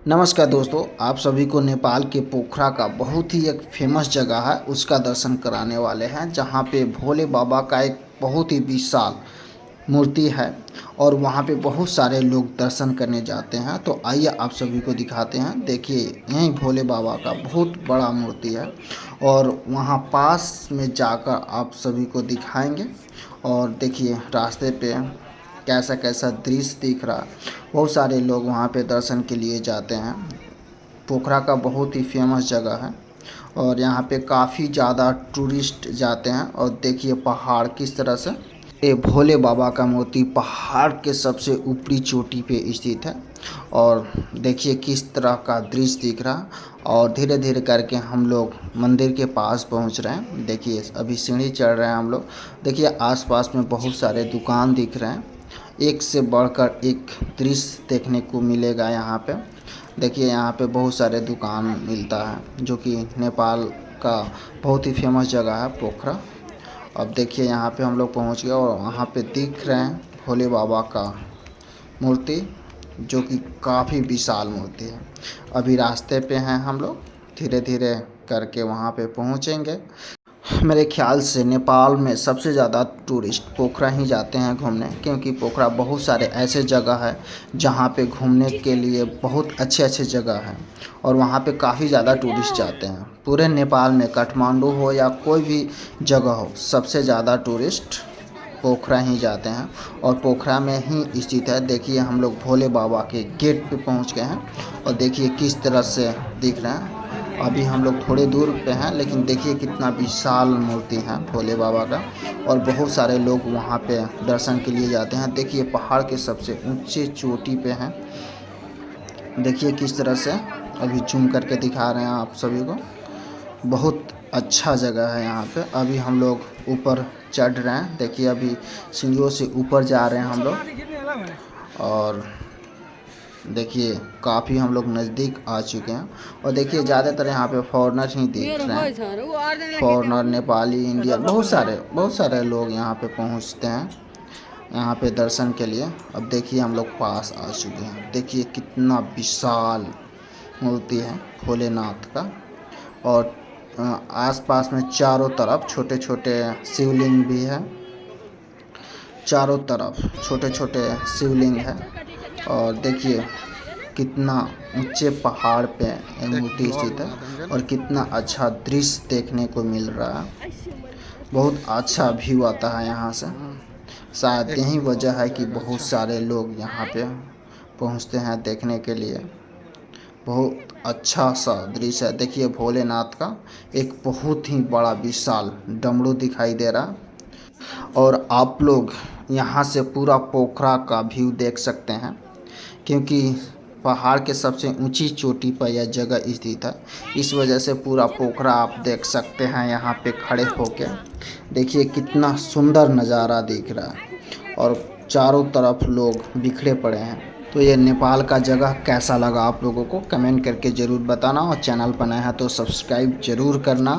नमस्कार दोस्तों, आप सभी को नेपाल के पोखरा का बहुत ही एक फेमस जगह है उसका दर्शन कराने वाले हैं, जहां पे भोले बाबा का एक बहुत ही विशाल मूर्ति है और वहां पे बहुत सारे लोग दर्शन करने जाते हैं। तो आइए आप सभी को दिखाते हैं। देखिए, यहीं भोले बाबा का बहुत बड़ा मूर्ति है और वहां पास में जाकर आप सभी को दिखाएंगे। और देखिए रास्ते पे कैसा कैसा दृश्य दिख रहा। बहुत सारे लोग वहाँ पे दर्शन के लिए जाते हैं। पोखरा का बहुत ही फेमस जगह है और यहाँ पे काफ़ी ज़्यादा टूरिस्ट जाते हैं। और देखिए पहाड़ किस तरह से, ये भोले बाबा का मूर्ति पहाड़ के सबसे ऊपरी चोटी पे स्थित है। और देखिए किस तरह का दृश्य दिख रहा। और धीरे धीरे करके हम लोग मंदिर के पास पहुंच रहे हैं। देखिए अभी सीढ़ी चढ़ रहे हैं हम लोग। देखिए आसपास में बहुत सारे दुकान दिख रहे हैं, एक से बढ़कर एक दृश्य देखने को मिलेगा यहाँ पे। देखिए यहाँ पे बहुत सारे दुकान मिलता है, जो कि नेपाल का बहुत ही फेमस जगह है पोखरा। अब देखिए यहाँ पे हम लोग पहुँच गए और वहाँ पे दिख रहे हैं भोले बाबा का मूर्ति, जो कि काफ़ी विशाल मूर्ति है। अभी रास्ते पे हैं हम लोग, धीरे धीरे करके वहाँ पे पहुँचेंगे। मेरे ख्याल से नेपाल में सबसे ज़्यादा टूरिस्ट पोखरा ही जाते हैं घूमने, क्योंकि पोखरा बहुत सारे ऐसे जगह है जहाँ पे घूमने के लिए बहुत अच्छे अच्छे जगह हैं और वहाँ पे काफ़ी ज़्यादा टूरिस्ट जाते हैं। पूरे नेपाल में काठमांडू हो या कोई भी जगह हो, सबसे ज़्यादा टूरिस्ट पोखरा ही जाते हैं और पोखरा में ही स्थित है। देखिए हम लोग भोले बाबा के गेट पे पहुँच गए हैं और देखिए किस तरह से दिख रहे हैं। अभी हम लोग थोड़े दूर पे हैं, लेकिन देखिए कितना विशाल मूर्ति है भोले बाबा का और बहुत सारे लोग वहाँ पे दर्शन के लिए जाते हैं। देखिए पहाड़ के सबसे ऊंचे चोटी पे हैं। देखिए किस तरह से अभी जूम करके दिखा रहे हैं आप सभी को। बहुत अच्छा जगह है यहाँ पे। अभी हम लोग ऊपर चढ़ रहे हैं। देखिए अभी सीढ़ियों से ऊपर जा रहे हैं हम लोग और देखिए काफ़ी हम लोग नज़दीक आ चुके हैं। और देखिए ज़्यादातर यहाँ पे फॉरेनर ही दिख रहे हैं, फॉरेनर, नेपाली, इंडियन, बहुत सारे लोग यहाँ पे पहुँचते हैं यहाँ पे दर्शन के लिए। अब देखिए हम लोग पास आ चुके हैं। देखिए कितना विशाल मूर्ति है भोलेनाथ का और आसपास में चारों तरफ छोटे छोटे शिवलिंग भी है। चारों तरफ छोटे छोटे शिवलिंग है और देखिए कितना ऊंचे पहाड़ पे मूर्ति स्थित है और कितना अच्छा दृश्य देखने को मिल रहा है। बहुत अच्छा व्यू आता है यहाँ से। शायद यही वजह है कि बहुत सारे लोग यहाँ पे पहुँचते हैं देखने के लिए। बहुत अच्छा सा दृश्य है। देखिए भोलेनाथ का एक बहुत ही बड़ा विशाल डमरू दिखाई दे रहा और आप लोग यहाँ से पूरा पोखरा का व्यू देख सकते हैं, क्योंकि पहाड़ के सबसे ऊंची चोटी पर यह जगह स्थित है। इस वजह से पूरा पोखरा आप देख सकते हैं यहाँ पे खड़े होके। देखिए कितना सुंदर नज़ारा दिख रहा है और चारों तरफ लोग बिखरे पड़े हैं। तो ये नेपाल का जगह कैसा लगा आप लोगों को कमेंट करके ज़रूर बताना और चैनल पर नया है तो सब्सक्राइब ज़रूर करना।